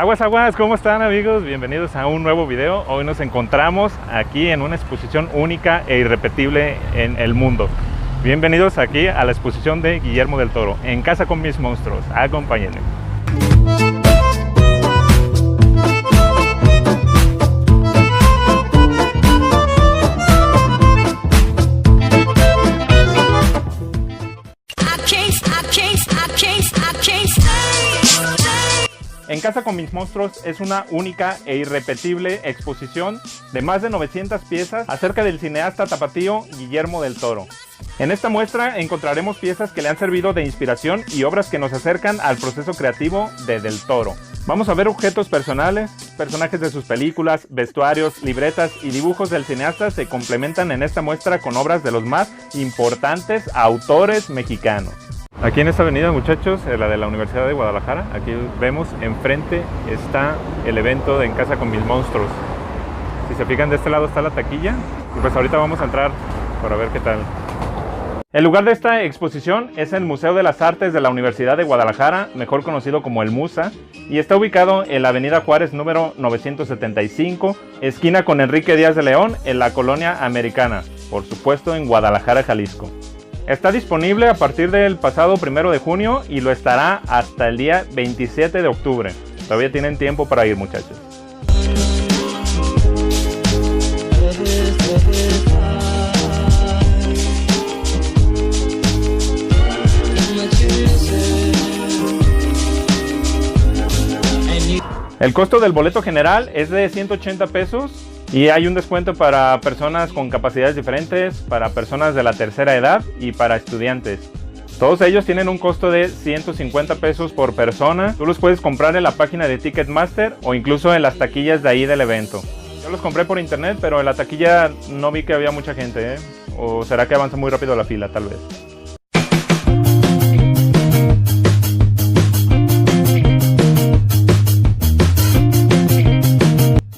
Aguas, aguas, ¿cómo están amigos? Bienvenidos a un nuevo video. Hoy nos encontramos aquí en una exposición única e irrepetible en el mundo. Bienvenidos aquí a la exposición de Guillermo del Toro, En casa con mis monstruos. Acompáñenme. En casa con mis monstruos es una única e irrepetible exposición de más de 900 piezas acerca del cineasta tapatío Guillermo del Toro. En esta muestra encontraremos piezas que le han servido de inspiración y obras que nos acercan al proceso creativo de Del Toro. Vamos a ver objetos personales, personajes de sus películas, vestuarios, libretas y dibujos del cineasta se complementan en esta muestra con obras de los más importantes autores mexicanos. Aquí en esta avenida, muchachos, la de la Universidad de Guadalajara, aquí vemos enfrente está el evento de En casa con mis monstruos. Si se fijan, de este lado está la taquilla y pues ahorita vamos a entrar para ver qué tal. El lugar de esta exposición es el Museo de las Artes de la Universidad de Guadalajara, mejor conocido como el MUSA, y está ubicado en la avenida Juárez número 975, esquina con Enrique Díaz de León, en la Colonia Americana, por supuesto en Guadalajara, Jalisco. Está disponible a partir del pasado 1 de junio y lo estará hasta el día 27 de octubre. Todavía tienen tiempo para ir, muchachos. El costo del boleto general es de 180 pesos y hay un descuento para personas con capacidades diferentes, para personas de la tercera edad y para estudiantes. Todos ellos tienen un costo de 150 pesos por persona. Tú los puedes comprar en la página de Ticketmaster o incluso en las taquillas de ahí del evento. Yo los compré por internet, pero en la taquilla no vi que había mucha gente, O será que avanza muy rápido la fila, tal vez.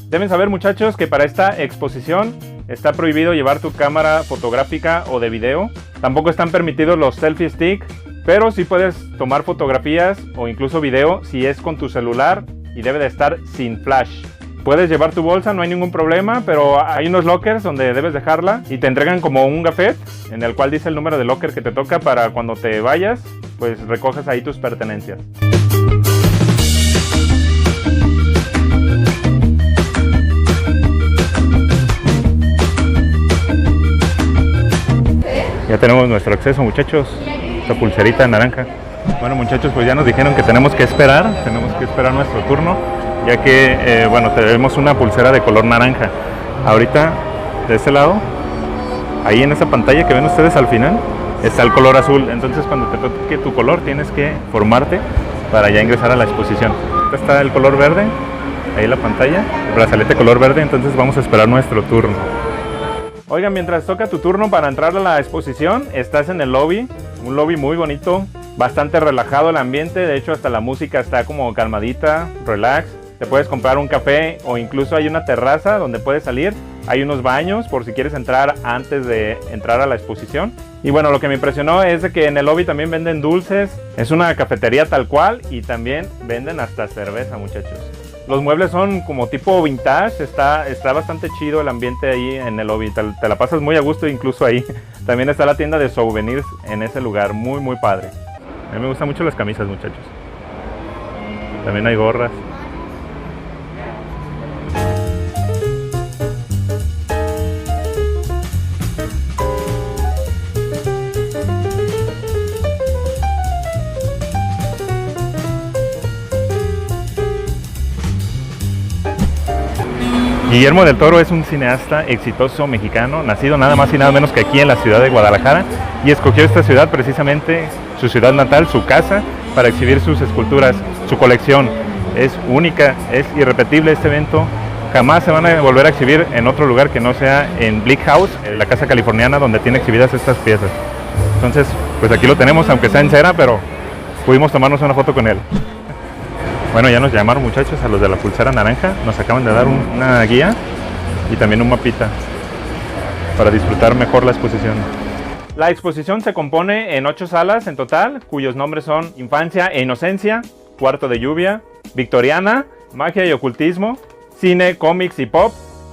Deben saber, muchachos, que para esta exposición está prohibido llevar tu cámara fotográfica o de video. Tampoco están permitidos los selfie stick, pero sí puedes tomar fotografías o incluso video si es con tu celular y debe de estar sin flash. Puedes llevar tu bolsa, no hay ningún problema, pero hay unos lockers donde debes dejarla y te entregan como un gafet en el cual dice el número de locker que te toca para cuando te vayas, pues recoges ahí tus pertenencias. Ya tenemos nuestro acceso, muchachos, esta pulserita naranja. Bueno, muchachos, pues ya nos dijeron que tenemos que esperar nuestro turno, ya que, bueno, tenemos una pulsera de color naranja. Ahorita, de este lado, ahí en esa pantalla que ven ustedes al final, está el color azul. Entonces, cuando te toque tu color, tienes que formarte para ya ingresar a la exposición. Acá está el color verde, ahí en la pantalla, el brazalete color verde, entonces vamos a esperar nuestro turno. Oigan, mientras toca tu turno para entrar a la exposición, estás en el lobby, un lobby muy bonito, bastante relajado el ambiente, de hecho hasta la música está como calmadita, relax. Te puedes comprar un café o incluso hay una terraza donde puedes salir, hay unos baños por si quieres entrar antes de entrar a la exposición. Y bueno, lo que me impresionó es de que en el lobby también venden dulces, es una cafetería tal cual y también venden hasta cerveza, muchachos. Los muebles son como tipo vintage, está bastante chido el ambiente ahí en el lobby, te la pasas muy a gusto incluso ahí. También está la tienda de souvenirs en ese lugar, muy muy padre. A mí me gustan mucho las camisas, muchachos. También hay gorras. Guillermo del Toro es un cineasta exitoso mexicano, nacido nada más y nada menos que aquí en la ciudad de Guadalajara, y escogió esta ciudad precisamente, su ciudad natal, su casa, para exhibir sus esculturas, su colección. Es única, es irrepetible este evento, jamás se van a volver a exhibir en otro lugar que no sea en Bleak House, la casa californiana donde tiene exhibidas estas piezas. Entonces, pues aquí lo tenemos, aunque sea en cera, pero pudimos tomarnos una foto con él. Bueno, ya nos llamaron, muchachos, a los de la pulsera naranja. Nos acaban de dar una guía y también un mapita para disfrutar mejor la exposición. La exposición se compone en 8 salas en total, cuyos nombres son Infancia e Inocencia, Cuarto de Lluvia, Victoriana magia y ocultismo, cine, cómics y pop,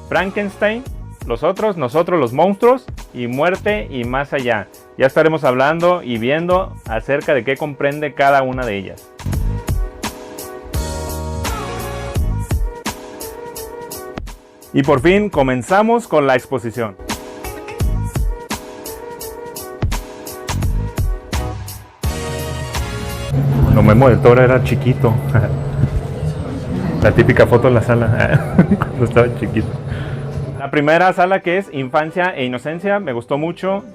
Frankenstein, los otros, nosotros los monstruos y muerte y más allá. Ya estaremos hablando y viendo acerca de qué comprende cada una de ellas. Y por fin comenzamos con la exposición. Cuando Memo del Toro era chiquito. La típica foto en la sala, cuando estaba chiquito. La primera sala, que es Infancia e Inocencia, me gustó mucho.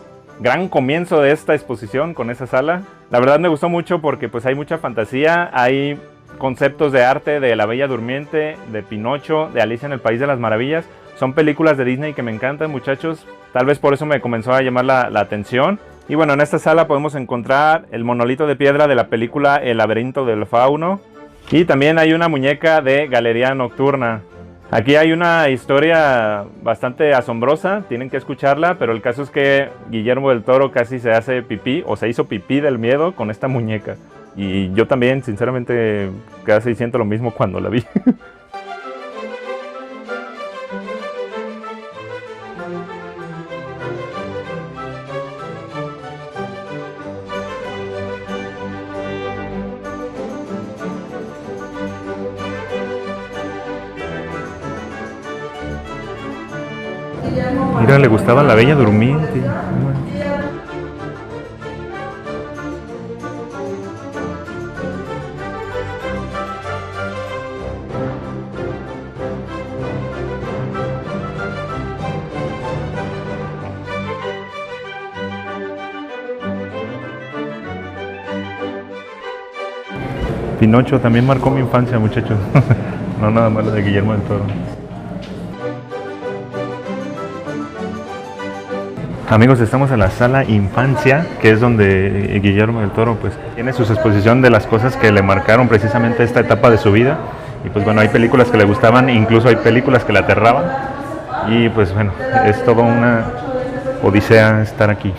Gran comienzo de esta exposición con esa sala. La verdad me gustó mucho porque pues hay mucha fantasía, hay conceptos de arte de La Bella Durmiente, de Pinocho, de Alicia en el País de las Maravillas. Son películas de Disney que me encantan, muchachos. Tal vez por eso me comenzó a llamar la atención. Y bueno, en esta sala podemos encontrar el monolito de piedra de la película El laberinto del fauno. Y también hay una muñeca de Galería Nocturna. Aquí hay una historia bastante asombrosa, tienen que escucharla, pero el caso es que Guillermo del Toro casi se hace pipí, o se hizo pipí del miedo con esta muñeca. Y yo también, sinceramente, casi siento lo mismo cuando la vi. Mira, le gustaba La Bella Durmiente. Pinocho también marcó mi infancia, muchachos. No nada más la de Guillermo del Toro. Amigos, estamos en la sala Infancia, que es donde Guillermo del Toro pues tiene su exposición de las cosas que le marcaron precisamente esta etapa de su vida. Y pues bueno, hay películas que le gustaban, incluso hay películas que le aterraban. Y pues bueno, es toda una odisea estar aquí.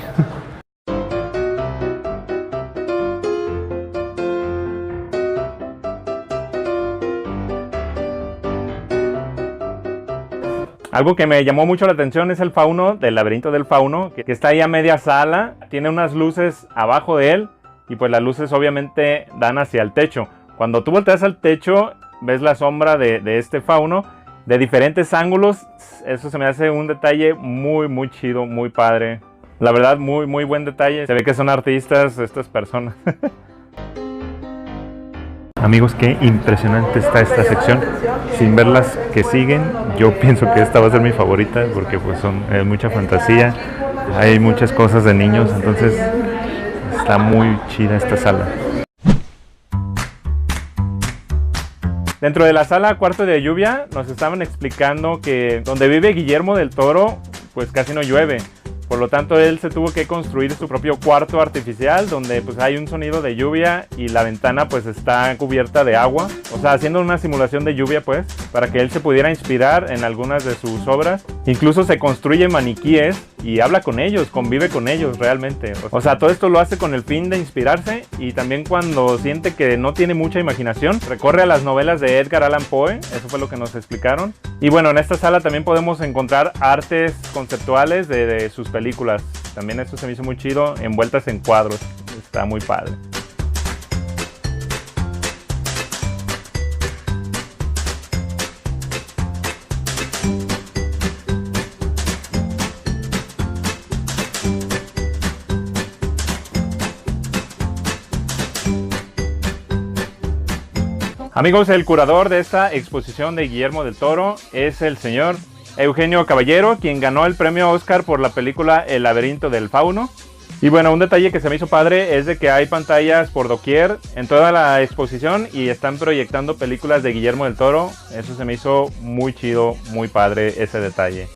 Algo que me llamó mucho la atención es el fauno del laberinto del fauno, que está ahí a media sala, tiene unas luces abajo de él y pues las luces obviamente dan hacia el techo. Cuando tú volteas al techo ves la sombra de este fauno de diferentes ángulos. Eso se me hace un detalle muy chido, muy padre. La verdad, muy buen detalle. Se ve que son artistas estas personas. Amigos, qué impresionante está esta sección. Sin ver las que siguen, yo pienso que esta va a ser mi favorita porque pues son mucha fantasía, hay muchas cosas de niños, entonces está muy chida esta sala. Dentro de la sala Cuarto de Lluvia nos estaban explicando que donde vive Guillermo del Toro pues casi no llueve. Por lo tanto, él se tuvo que construir su propio cuarto artificial donde pues hay un sonido de lluvia y la ventana pues está cubierta de agua. O sea, haciendo una simulación de lluvia pues, para que él se pudiera inspirar en algunas de sus obras. Incluso se construye maniquíes y habla con ellos, convive con ellos realmente. O sea, todo esto lo hace con el fin de inspirarse y también cuando siente que no tiene mucha imaginación, recurre a las novelas de Edgar Allan Poe. Eso fue lo que nos explicaron. Y bueno, en esta sala también podemos encontrar artes conceptuales de sus películas. También eso se me hizo muy chido, envueltas en cuadros. Está muy padre. Amigos, el curador de esta exposición de Guillermo del Toro es el señor Eugenio Caballero, quien ganó el premio Oscar por la película El laberinto del fauno. Y bueno, un detalle que se me hizo padre es de que hay pantallas por doquier en toda la exposición y están proyectando películas de Guillermo del Toro. Eso se me hizo muy chido, muy padre ese detalle.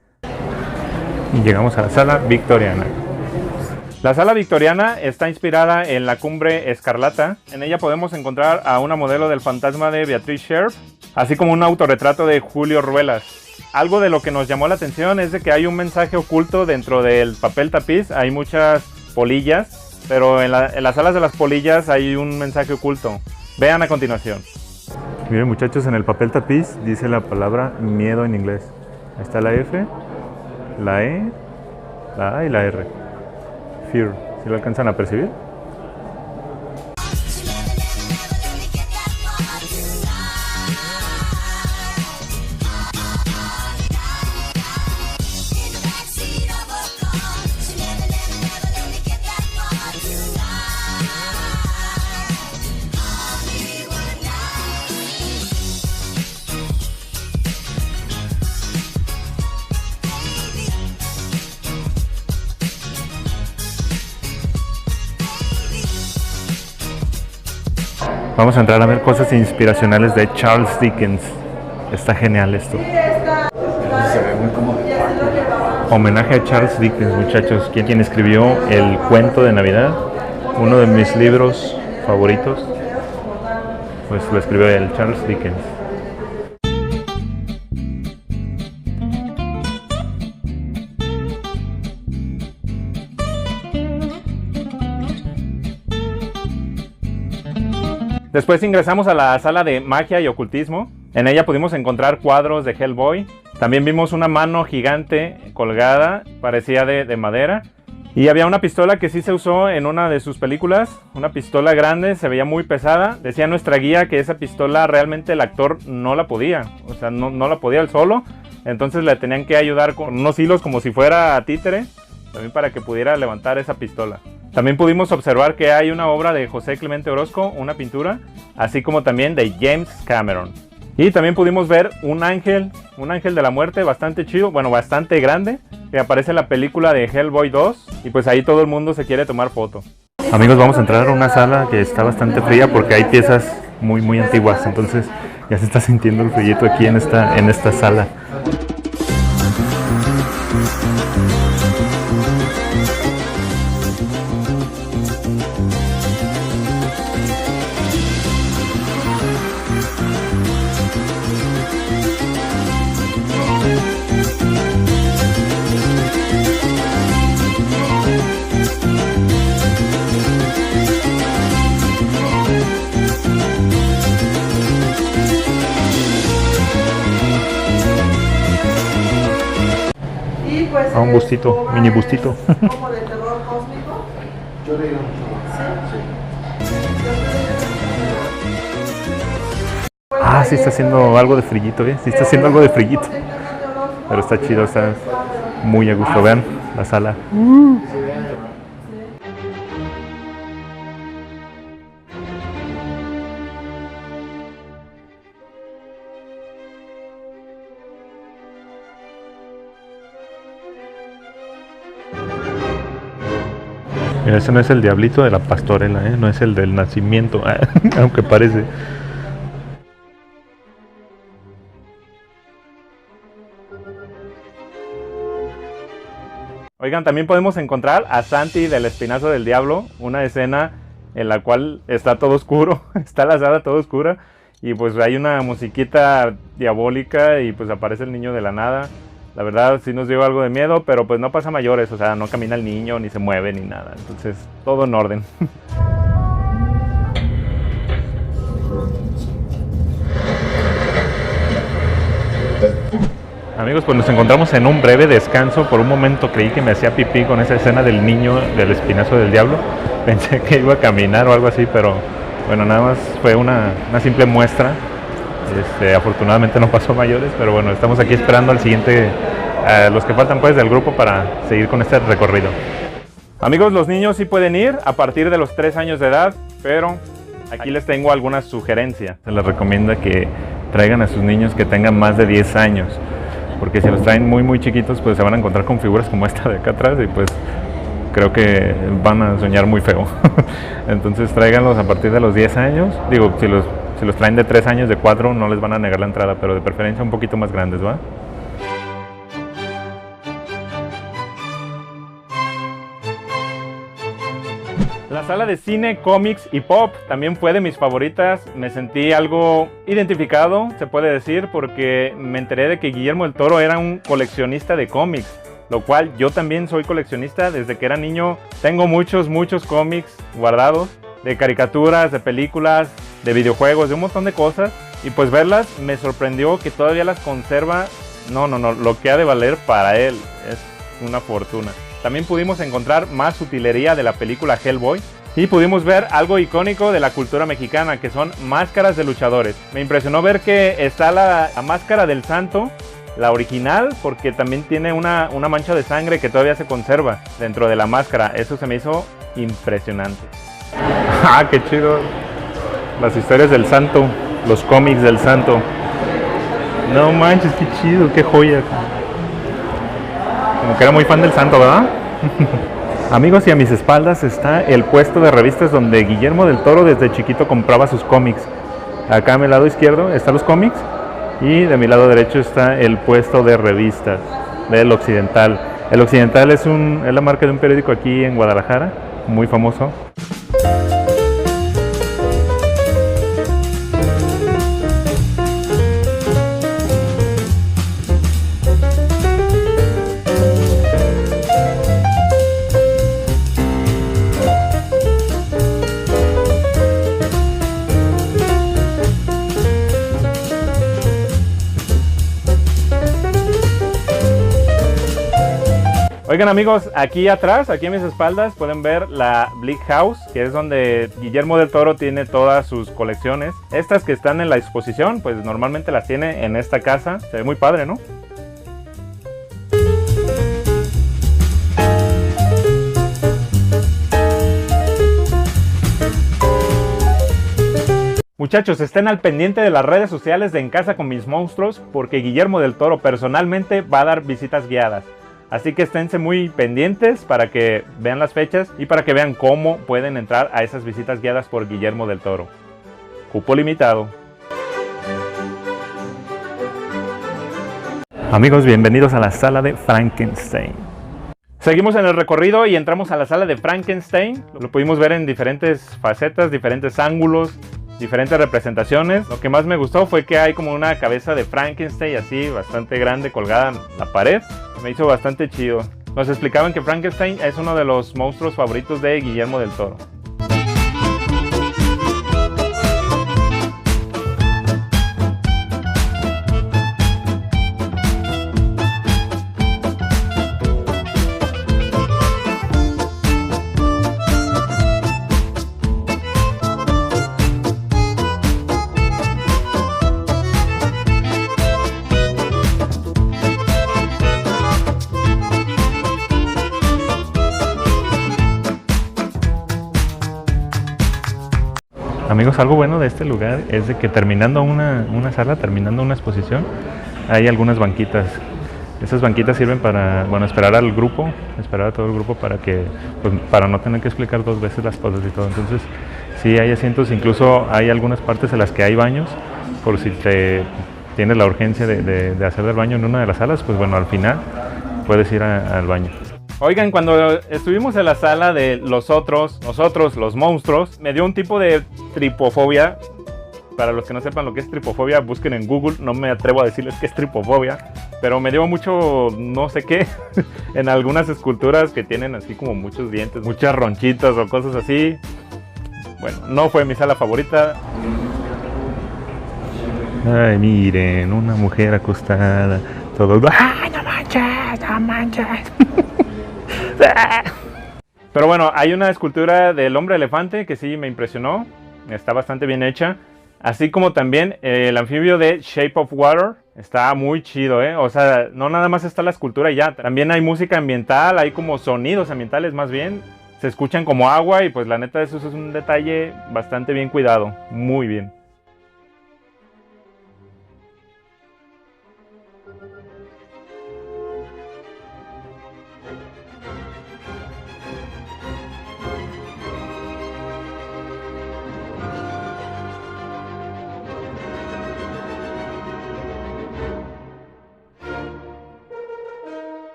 Y llegamos a la sala victoriana. La sala victoriana está inspirada en la Cumbre Escarlata. En ella podemos encontrar a una modelo del fantasma de Beatriz Sherp, así como un autorretrato de Julio Ruelas. Algo de lo que nos llamó la atención es de que hay un mensaje oculto dentro del papel tapiz. Hay muchas polillas, pero en las alas de las polillas hay un mensaje oculto. Vean a continuación. Miren muchachos, en el papel tapiz dice la palabra miedo en inglés. Ahí está la F, la E, la A y la R. Fear. ¿Sí lo alcanzan a percibir? Vamos a entrar a ver cosas inspiracionales de Charles Dickens. Está genial esto. Homenaje a Charles Dickens, muchachos, quien escribió el cuento de Navidad, uno de mis libros favoritos. Pues lo escribió él, Charles Dickens. Después ingresamos a la sala de magia y ocultismo. En ella pudimos encontrar cuadros de Hellboy. También vimos una mano gigante colgada, parecía de madera. Y había una pistola que sí se usó en una de sus películas. Una pistola grande, se veía muy pesada. Decía nuestra guía que esa pistola realmente el actor no la podía. O sea, no la podía él solo. Entonces le tenían que ayudar con unos hilos como si fuera títere. También para que pudiera levantar esa pistola. También pudimos observar que hay una obra de José Clemente Orozco, una pintura, así como también de James Cameron. Y también pudimos ver un ángel de la muerte bastante chido, bueno, bastante grande, que aparece en la película de Hellboy 2, y pues ahí todo el mundo se quiere tomar foto. Amigos, vamos a entrar a una sala que está bastante fría porque hay piezas muy antiguas, entonces ya se está sintiendo el frillito aquí en esta sala. A un bustito, mini bustito. Como de terror cósmico. Yo le digo Sí está haciendo algo de frillito, ¿eh? Sí está haciendo algo de frillito. Pero está chido, está muy a gusto. Vean la sala. Mira, ese no es el diablito de la pastorela, ¿eh? No es el del nacimiento, aunque parece. Oigan, también podemos encontrar a Santi del Espinazo del Diablo, una escena en la cual está todo oscuro, está la sala todo oscura y pues hay una musiquita diabólica y pues aparece el niño de la nada. La verdad sí nos dio algo de miedo, pero pues no pasa mayores, o sea, no camina el niño, ni se mueve, ni nada. Entonces, todo en orden. Amigos, pues nos encontramos en un breve descanso. Por un momento creí que me hacía pipí con esa escena del niño del Espinazo del Diablo. Pensé que iba a caminar o algo así, pero bueno, nada más fue una simple muestra. Afortunadamente no pasó mayores, pero bueno, estamos aquí esperando al siguiente, los que faltan pues del grupo para seguir con este recorrido. Amigos, los niños sí pueden ir a partir de los 3 años de edad, pero aquí les tengo algunas sugerencias. Se les recomienda que traigan a sus niños que tengan más de 10 años, porque si los traen muy chiquitos pues se van a encontrar con figuras como esta de acá atrás y pues creo que van a soñar muy feo. Entonces tráiganlos a partir de los 10 años, digo, si los traen de 3 años, de 4, no les van a negar la entrada, pero de preferencia un poquito más grandes, ¿va? La sala de cine, cómics y pop también fue de mis favoritas. Me sentí algo identificado, se puede decir, porque me enteré de que Guillermo del Toro era un coleccionista de cómics, lo cual yo también soy coleccionista. Desde que era niño tengo muchos cómics guardados, de caricaturas, de películas, de videojuegos, de un montón de cosas. Y pues verlas me sorprendió que todavía las conserva. No, lo que ha de valer para él es una fortuna. También pudimos encontrar más utilería de la película Hellboy. Y pudimos ver algo icónico de la cultura mexicana, que son máscaras de luchadores. Me impresionó ver que está la máscara del santo, la original, porque también tiene una mancha de sangre que todavía se conserva dentro de la máscara. Eso se me hizo impresionante. ¡Ah, qué chido! Las historias del santo, los cómics del santo. No manches, qué chido, qué joya. Como que era muy fan del santo, ¿verdad? Amigos, y a mis espaldas está el puesto de revistas donde Guillermo del Toro desde chiquito compraba sus cómics. Acá a mi lado izquierdo están los cómics y de mi lado derecho está el puesto de revistas del Occidental. El Occidental es la marca de un periódico aquí en Guadalajara, muy famoso. Oigan amigos, aquí atrás, aquí a mis espaldas, pueden ver la Bleak House, que es donde Guillermo del Toro tiene todas sus colecciones. Estas que están en la exposición, pues normalmente las tiene en esta casa. Se ve muy padre, ¿no? Muchachos, estén al pendiente de las redes sociales de En Casa con Mis Monstruos, porque Guillermo del Toro personalmente va a dar visitas guiadas. Así que esténse muy pendientes para que vean las fechas y para que vean cómo pueden entrar a esas visitas guiadas por Guillermo del Toro. Cupo limitado. Amigos, bienvenidos a la sala de Frankenstein. Seguimos en el recorrido y entramos a la sala de Frankenstein. Lo pudimos ver en diferentes facetas, diferentes ángulos, diferentes representaciones. Lo que más me gustó fue que hay como una cabeza de Frankenstein así, bastante grande, colgada en la pared. Me hizo bastante chido. Nos explicaban que Frankenstein es uno de los monstruos favoritos de Guillermo del Toro. Amigos, algo bueno de este lugar es de que terminando una sala, terminando una exposición, hay algunas banquitas. Esas banquitas sirven para, bueno, esperar al grupo, esperar a todo el grupo para que, pues, para no tener que explicar dos veces las cosas y todo. Entonces, sí hay asientos, incluso hay algunas partes en las que hay baños, por si tienes la urgencia de hacer del baño en una de las salas, pues bueno, al final puedes ir al baño. Oigan, cuando estuvimos en la sala de nosotros, los monstruos, me dio un tipo de tripofobia. Para los que no sepan lo que es tripofobia, busquen en Google, no me atrevo a decirles qué es tripofobia, pero me dio mucho, no sé qué, en algunas esculturas que tienen así como muchos dientes, muchas ronchitas o cosas así. Bueno, no fue mi sala favorita. Ay, miren, una mujer acostada, todo. ¡Ay, no manches, no manches! Pero bueno, hay una escultura del hombre elefante que sí me impresionó, está bastante bien hecha. Así como también el anfibio de Shape of Water, está muy chido, ¿eh? O sea, no nada más está la escultura y ya, también hay música ambiental, hay como sonidos ambientales más bien. Se escuchan como agua y pues la neta eso es un detalle bastante bien cuidado, muy bien.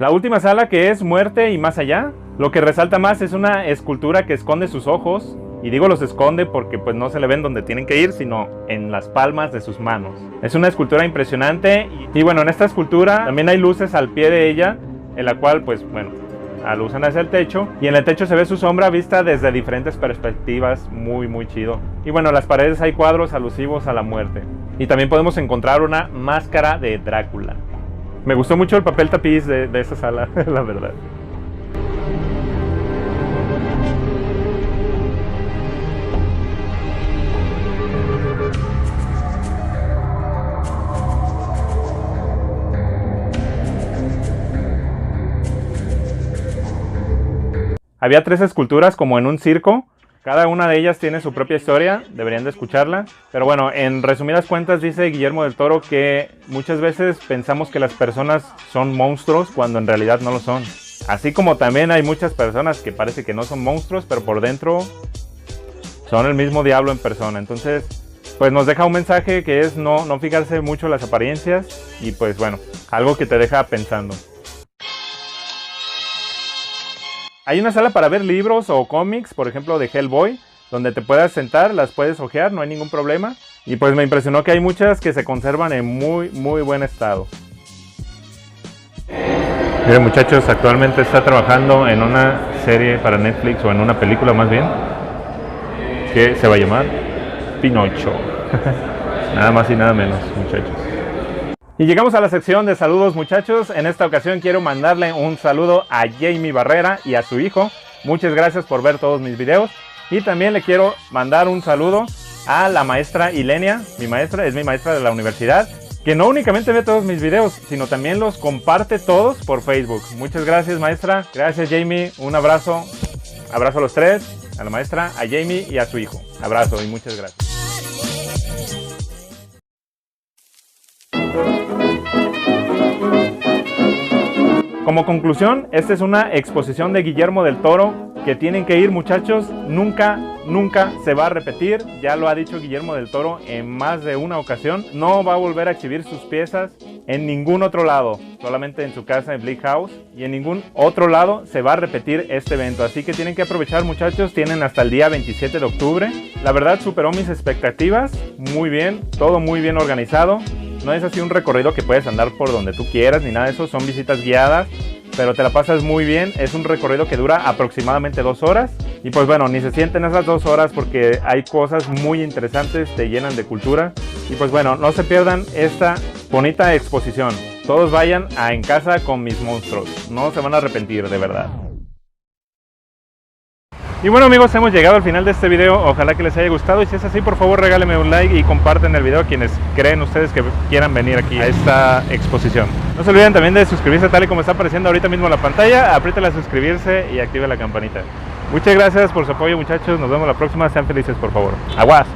La última sala, que es Muerte y Más Allá, lo que resalta más es una escultura que esconde sus ojos, y digo los esconde porque pues no se le ven donde tienen que ir, sino en las palmas de sus manos. Es una escultura impresionante y bueno, en esta escultura también hay luces al pie de ella, en la cual pues bueno, alucen hacia el techo, y en el techo se ve su sombra vista desde diferentes perspectivas, muy chido. Y bueno, en las paredes hay cuadros alusivos a la muerte. Y también podemos encontrar una máscara de Drácula. Me gustó mucho el papel tapiz de esa sala, la verdad. Había 3 esculturas como en un circo. Cada una de ellas tiene su propia historia, deberían de escucharla. Pero bueno, en resumidas cuentas dice Guillermo del Toro que muchas veces pensamos que las personas son monstruos cuando en realidad no lo son. Así como también hay muchas personas que parece que no son monstruos, pero por dentro son el mismo diablo en persona. Entonces, pues nos deja un mensaje que es no fijarse mucho en las apariencias y pues bueno, algo que te deja pensando. Hay una sala para ver libros o cómics, por ejemplo de Hellboy, donde te puedas sentar, las puedes hojear, no hay ningún problema. Y pues me impresionó que hay muchas que se conservan en muy buen estado. Miren muchachos, actualmente está trabajando en una serie para Netflix, o en una película más bien, que se va a llamar Pinocho. Nada más y nada menos, muchachos. Y llegamos a la sección de saludos, muchachos. En esta ocasión quiero mandarle un saludo a Jamie Barrera y a su hijo. Muchas gracias por ver todos mis videos. Y también le quiero mandar un saludo a la maestra Ilenia. Mi maestra es mi maestra de la universidad, que no únicamente ve todos mis videos, sino también los comparte todos por Facebook. Muchas gracias, maestra. Gracias, Jamie. Un abrazo. Abrazo a los 3, a la maestra, a Jamie y a su hijo. Abrazo y muchas gracias. Como conclusión, esta es una exposición de Guillermo del Toro que tienen que ir, muchachos. Nunca se va a repetir. Ya lo ha dicho Guillermo del Toro en más de una ocasión. No va a volver a exhibir sus piezas en ningún otro lado, solamente en su casa en Bleak House, y en ningún otro lado se va a repetir este evento. Así que tienen que aprovechar, muchachos. Tienen hasta el día 27 de octubre. La verdad superó mis expectativas. Muy bien, todo muy bien organizado. No es así un recorrido que puedes andar por donde tú quieras ni nada de eso, son visitas guiadas, pero te la pasas muy bien. Es un recorrido que dura aproximadamente 2 horas y pues bueno, ni se sienten esas 2 horas porque hay cosas muy interesantes, te llenan de cultura y pues bueno, no se pierdan esta bonita exposición. Todos vayan a En Casa con Mis Monstruos, no se van a arrepentir, de verdad. Y bueno amigos, hemos llegado al final de este video, ojalá que les haya gustado y si es así por favor regálenme un like y comparten el video a quienes creen ustedes que quieran venir aquí a esta exposición. No se olviden también de suscribirse tal y como está apareciendo ahorita mismo en la pantalla, apriétale a suscribirse y active la campanita. Muchas gracias por su apoyo muchachos, nos vemos la próxima, sean felices por favor. Aguas.